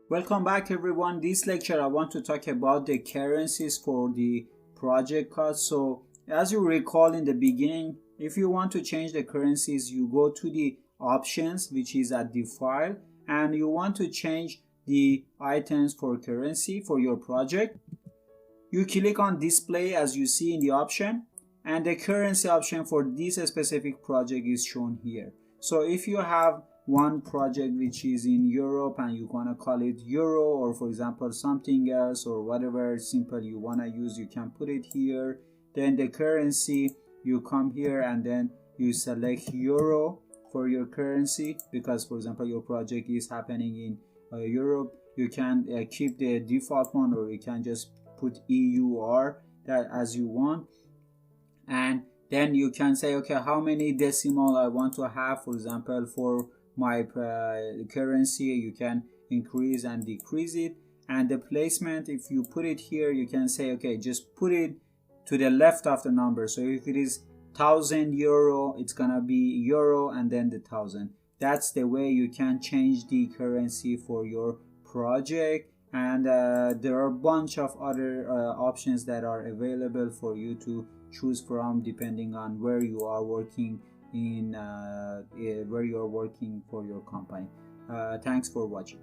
Welcome back everyone. This lecture I want to talk about the currencies for the project cost. So as you recall in the beginning, if you want to change the currencies, you go to the options, which is at the file, and you want to change the items for currency for your project. You click on display as you see in the option, and the currency option for this specific project is shown here. So if you have one project which is in Europe and you want to call it euro, or for example something else or whatever simple you want to use, you can put it here. Then the currency, you come here and then you select euro for your currency, because for example your project is happening in Europe. You can keep the default one, or you can just put EUR that as you want, and then you can say, okay, how many decimal I want to have. For example, for my currency, you can increase and decrease it. And the placement, if you put it here, you can say, okay, just put it to the left of the number. So if it is 1000 euro, it's gonna be euro and then the 1000. That's the way you can change the currency for your project. And there are a bunch of other options that are available for you to choose from, depending on where you are working for your company. Thanks for watching.